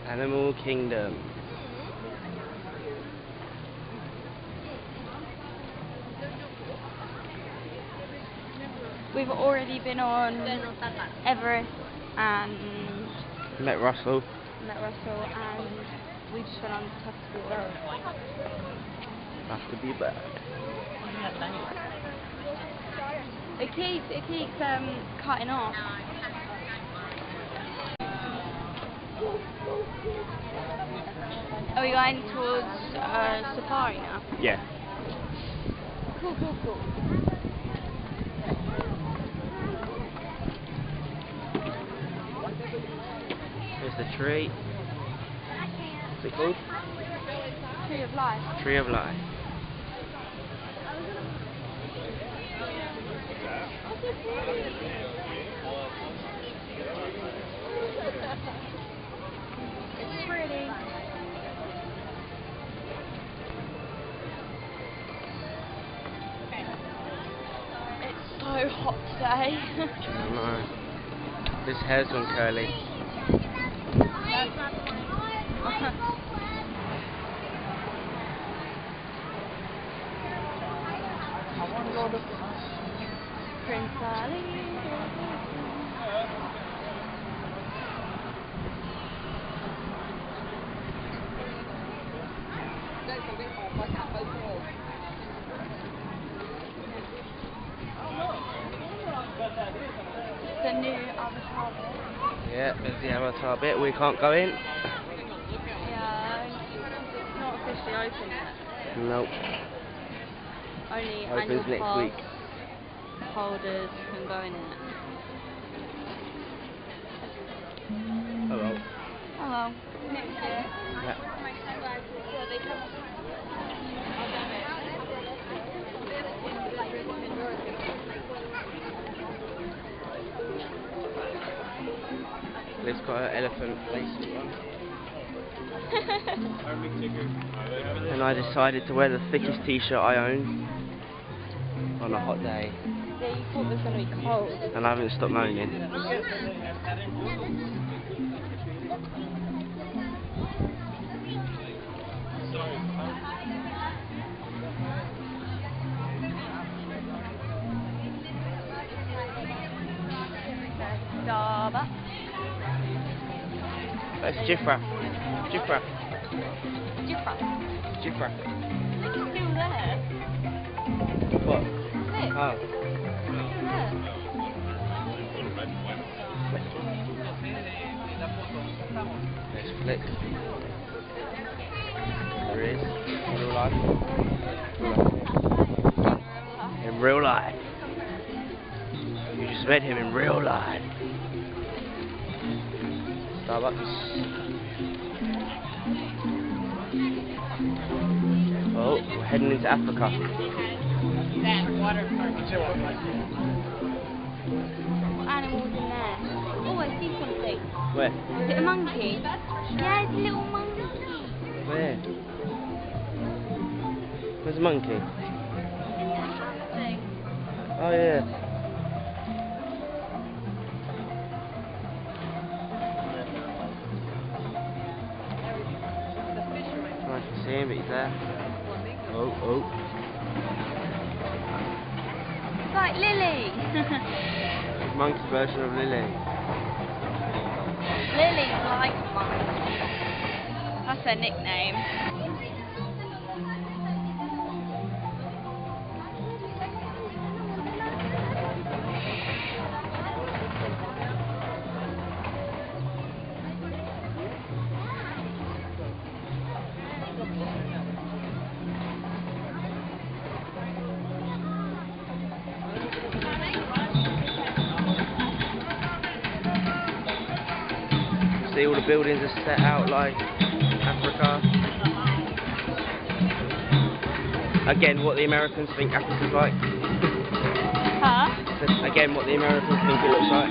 Animal Kingdom. We've already been on Everest and Met Russell. And we just went on Tuskegee. Have to be back. It keeps cutting off. Are we going towards Safari now? Yeah. Cool. Here's the tree. What's it called? Tree of Life. Tree of Life. It's pretty. It's so hot today. I know. This hair's gone curly. Prince Ali. The new Avatar bit. Yeah, there's the Avatar bit. We can't go in. Yeah, it's not officially open yet. Nope. Only Opens annual next pass week. holders can go in it. Hello. Hello. Next year. Yeah. Liv's got an elephant face on. And I decided to wear the thickest t-shirt I own on a hot day. Yeah, you thought it was going to be cold. And I haven't stopped moaning. Starbucks. That's Jiffra. Jiffra. Jiffra. Look, it's still there. What? Look. Oh. There. Let's flick. There it is. In real life. In real life. You just met him in real life. Starbucks. Oh, we're heading into Africa. Animals in there. Oh, I see something. Where? Is it a monkey? Yeah, it's a little monkey. Where? Where's the monkey? Oh yeah. I can see him, but he's there. Oh. It's like Lily. Monkey version of Lily. Lily's like a monkey. That's her nickname. See, all the buildings are set out like Africa. Again, what the Americans think Africa's like. Huh? Again, what the Americans think it looks like.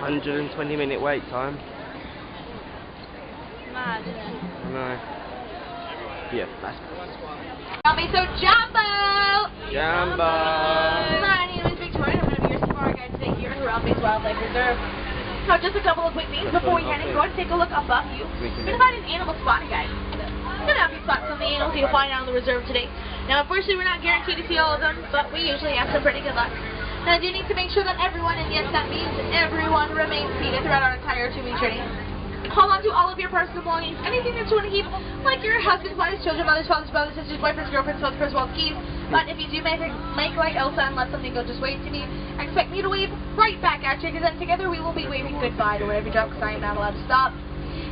120-minute wait time. Mad, isn't it? No. Yeah, that's Tell me so, Jumbo! Jumbo! My name is Victoria. I'm going to be your safari guide today here at Ralphie's Wildlife Reserve. So just a couple of quick things before we head in. Go ahead and take a look above you. You're going to find an animal spotting guide. It's going to help you spot some of the animals you'll find out in the reserve today. Now, unfortunately, we're not guaranteed to see all of them, but we usually have some pretty good luck. And I do need to make sure that everyone, and yes, that means everyone, remains seated throughout our entire 2-week journey. Hold on to all of your personal belongings, anything that you want to keep, like your husband's, wives, children, mothers, fathers, brothers, sisters, boyfriends, girlfriends, husbands, as well as keys. But if you do make like Elsa and let something go, just wave to me. Expect me to wave right back at you, because then together we will be waving goodbye to wherever you drop, because I am not allowed to stop.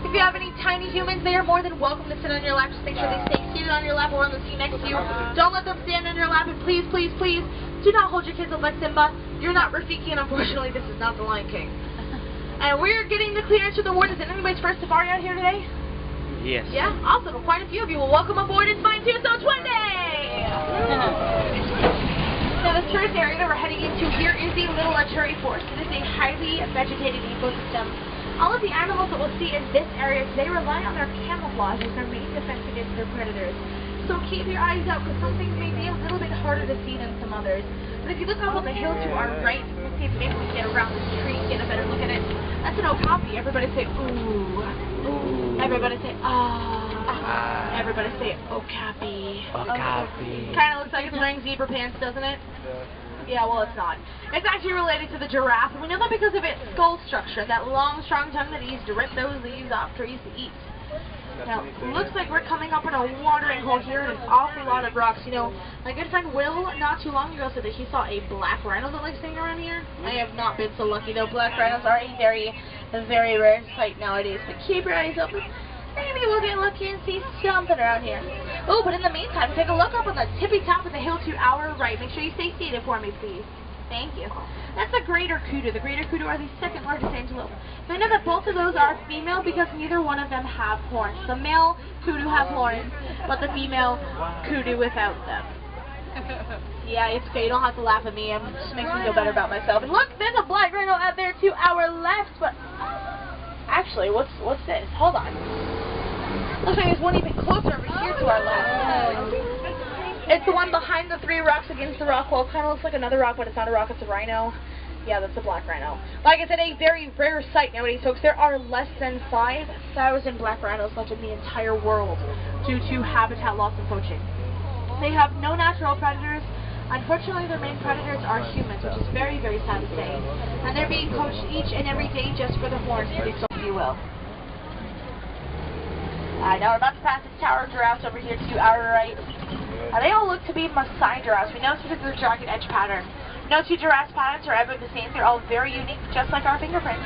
If you have any tiny humans, they are more than welcome to sit on your lap. Just make sure they stay seated on your lap or on the seat next to you. Don't let them stand on your lap, and please, please, please, do not hold your kids up like Simba. You're not Rafiki, and unfortunately, this is not the Lion King. And we're getting the clearance to the ward. Is it anybody's first safari out here today? Yes. Yeah? Awesome. Well, quite a few of you. Well, welcome aboard. It's Fine Tucson 20! Now, the tourist area that we're heading into here is the Little Cherry Forest. It is a highly vegetated ecosystem. All of the animals that we'll see in this area today rely on their camouflage as their main defense against their predators. So keep your eyes out, because some things may be a little bit harder to see than some others. But if you look up on the hill to our right, we'll see if maybe we can get around this tree and get a better look at it. That's an okapi. Everybody say, ooh. Ooh. Everybody say, ah. Everybody say, okapi. Okapi. Kind of looks like it's wearing zebra pants, doesn't it? Yeah, well, it's not. It's actually related to the giraffe, and we know that because of its skull structure, that long, strong tongue that it used to rip those leaves off trees to eat. Now, looks like we're coming up in a watering hole here and an awful lot of rocks. You know, my good friend Will, not too long ago, said that he saw a black rhino that likes staying around here. I have not been so lucky, though. Black rhinos are a very, very rare sight nowadays. But keep your eyes open. Maybe we'll get lucky and see something around here. Oh, but in the meantime, take a look up on the tippy top of the hill to our right. Make sure you stay seated for me, please. Thank you. That's the greater kudu. The greater kudu are the second largest antelope. Now, I know that both of those are female because neither one of them have horns. The male kudu has horns, but the female kudu without them. Yeah, it's okay. You don't have to laugh at me. It just makes me feel better about myself. And look, there's a black rhino out there to our left. But actually, what's this? Hold on. Looks like there's one even closer over here to our left. It's the one behind the 3 rocks against the rock wall. It kind of looks like another rock, but it's not a rock, it's a rhino. Yeah, that's a black rhino. Like I said, a very rare sight nowadays, folks. There are less than 5,000 black rhinos left in the entire world due to habitat loss and poaching. They have no natural predators. Unfortunately, their main predators are humans, which is very, very sad to say. And they're being poached each and every day just for the horns, if you will. Now we're about to pass this tower of giraffes over here to our right. They all look to be Maasai giraffes. We know it's because of their jagged edge pattern. No 2 giraffe patterns are ever the same. They're all very unique, just like our fingerprints.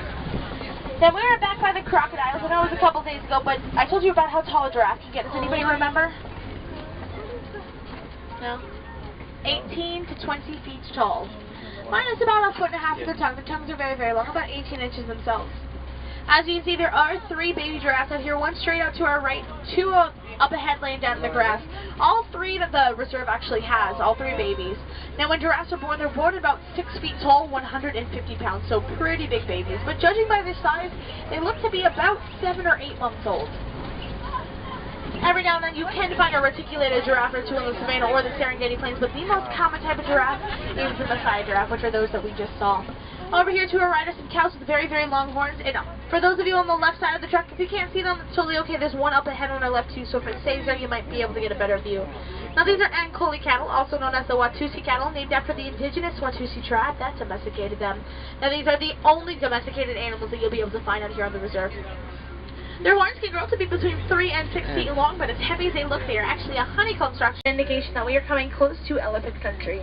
Then we were back by the crocodiles. I know it was a couple days ago, but I told you about how tall a giraffe can get. Does anybody remember? No? 18 to 20 feet tall. Mine is about 1.5 foot for the tongue. The tongues are very, very long, about 18 inches themselves. As you can see, there are 3 baby giraffes out here, one straight out to our right, 2 up ahead laying down in the grass. All 3 that the reserve actually has, all 3 babies. Now, when giraffes are born, they're born about 6 feet tall, 150 pounds, so pretty big babies. But judging by their size, they look to be about 7 or 8 months old. Every now and then you can find a reticulated giraffe or 2 in the Savannah or the Serengeti Plains, but the most common type of giraffe is the Maasai giraffe, which are those that we just saw. Over here to our right are some cows with very, very long horns. And for those of you on the left side of the truck, if you can't see them, it's totally okay. There's one up ahead on our left too, so if it stays there, you might be able to get a better view. Now these are Ankole cattle, also known as the Watusi cattle, named after the indigenous Watusi tribe that domesticated them. Now these are the only domesticated animals that you'll be able to find out here on the reserve. Their horns can grow to be between 3 and 6 feet long, but as heavy as they look, they are actually a honeycomb structure, indication that we are coming close to elephant country.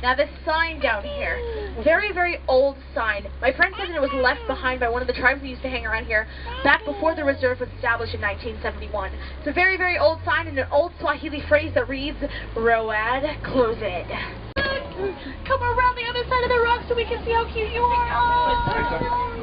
Now this sign down here, very, very old sign. My friend said that it was left behind by one of the tribes that used to hang around here back before the reserve was established in 1971. It's a very, very old sign and an old Swahili phrase that reads, Road closed. Come around the other side of the rock so we can see how cute you are. Oh.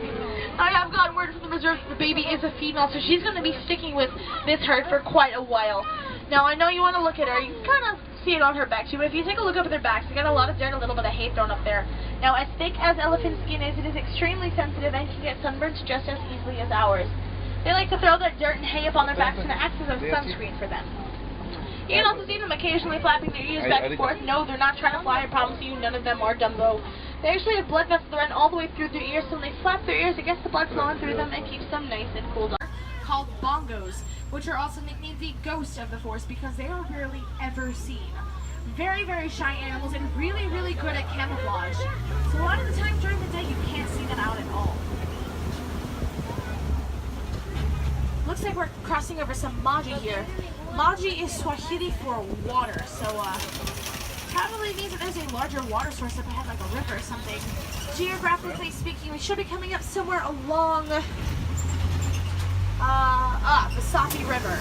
I have gotten word from the reserve that the baby is a female, so she's going to be sticking with this herd for quite a while. Now, I know you want to look at her. You can kind of see it on her back, too, but if you take a look up at their backs, they got a lot of dirt, a little bit of hay thrown up there. Now, as thick as elephant skin is, it is extremely sensitive and can get sunburns just as easily as ours. They like to throw that dirt and hay up on their backs, and it acts as a sunscreen for them. You can also see them occasionally flapping their ears back and forth. No, they're not trying to fly, I promise you, none of them are Dumbo. They actually have blood vessels that run all the way through their ears, so when they flap their ears, it gets the blood flowing through them and keeps them nice and cool down. Called bongos, which are also nicknamed the ghost of the forest because they are rarely ever seen. Very, very shy animals and really, really good at camouflage. So a lot of the time during the day, you can't see them out at all. Looks like we're crossing over some maji here. Maji is Swahili for water, so probably means that there's a larger water source up ahead, like a river or something. Geographically speaking, we should be coming up somewhere along the Safi River.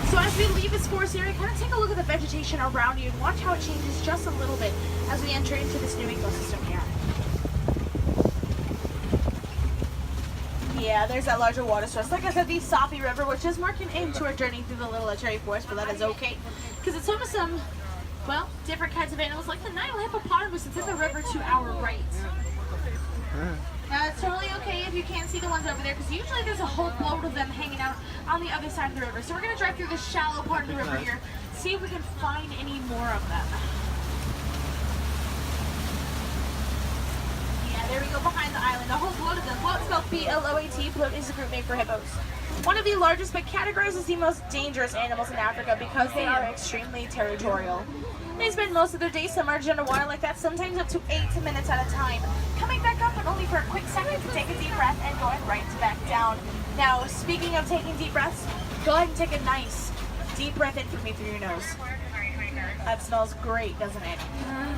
So as we leave this forest area, kind of take a look at the vegetation around you and watch how it changes just a little bit as we enter into this new ecosystem here. Yeah, there's that larger water source. Like I said, the Safi River, which is marking into our journey through the Little Cherry Forest, but that is okay. Because it's home to some, well, different kinds of animals, like the Nile hippopotamus that's in the river to our right. Now, it's totally okay if you can't see the ones over there, because usually there's a whole boat of them hanging out on the other side of the river. So we're going to drive through the shallow part of the river here, see if we can find any more of them. There we go, behind the island, a whole float of them. Float spelled P-L-O-A-T. Float is a group name for hippos. One of the largest, but categorized as the most dangerous animals in Africa because they are extremely territorial. They spend most of their days submerged underwater like that, sometimes up to 8 minutes at a time. Coming back up, but only for a quick second to take a deep breath and going right back down. Now, speaking of taking deep breaths, go ahead and take a nice deep breath in for me through your nose. That smells great, doesn't it?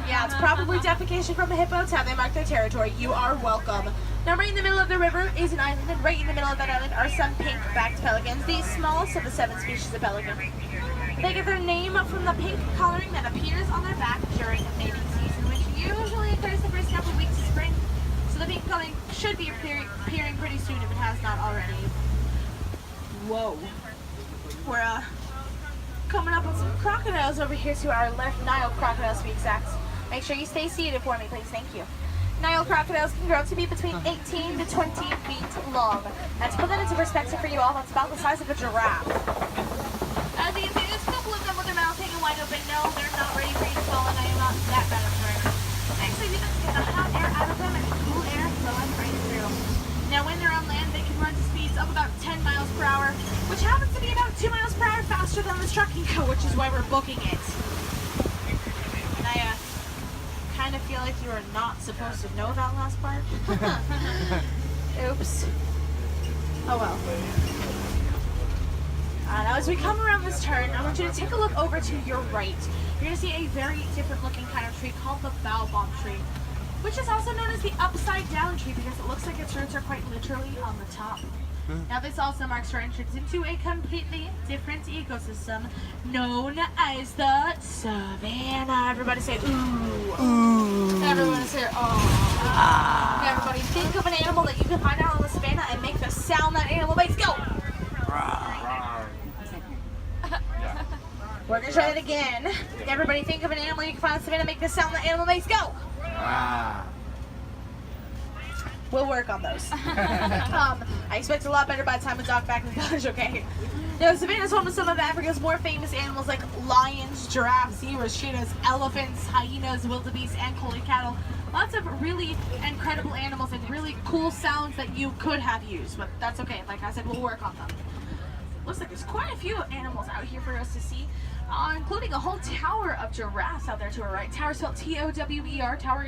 Yeah, it's probably defecation from a hippo. It's how they mark their territory. You are welcome. Now, right in the middle of the river is an island, and right in the middle of that island are some pink-backed pelicans, the smallest of the 7 species of pelican. They get their name from the pink coloring that appears on their back during mating season, which usually occurs the first couple of weeks of spring. So the pink coloring should be appearing pretty soon if it has not already. Whoa. We're coming up with some crocodiles over here to our left. Nile crocodiles, to be exact. Make sure you stay seated for me, please. Thank you. Nile crocodiles can grow up to be between 18 to 20 feet long. And to put that into perspective for you all, that's about the size of a giraffe. As you can see, there's a couple of them with their mouths hanging wide open. No, they're not ready for you to fall, and I am not that bad of a bird. Actually, we just get the hot air out of them and cool air flowing right through. Now, when they're on land, they can run to speeds of about 10 miles per hour, which happens to be about 2 miles per hour faster than this truck can go, which is why we're booking it. And I kind of feel like you are not supposed to know that last part. Oops. Oh well. Now as we come around this turn, I want you to take a look over to your right. You're going to see a very different looking kind of tree called the baobab tree, which is also known as the upside down tree because it looks like its roots are quite literally on the top. Now this also marks our entrance into a completely different ecosystem known as the savannah. Everybody say ooh. Ooh. Everyone say oh. Ah. Everybody think of an animal that you can find out on the savannah and make the sound that animal makes. Go! We're going to try that again. Everybody think of an animal you can find on the savannah and make the sound that animal makes. Go! We'll work on those. I expect a lot better by the time we dock back in the village, okay? Now, savannah is home to some of Africa's more famous animals like lions, giraffes, zebras, cheetahs, elephants, hyenas, wildebeest, and collie cattle. Lots of really incredible animals and really cool sounds that you could have used, but that's okay. Like I said, we'll work on them. Looks like there's quite a few animals out here for us to see, including a whole tower of giraffes out there to our right. Tower spelled T-O-W-E-R, tower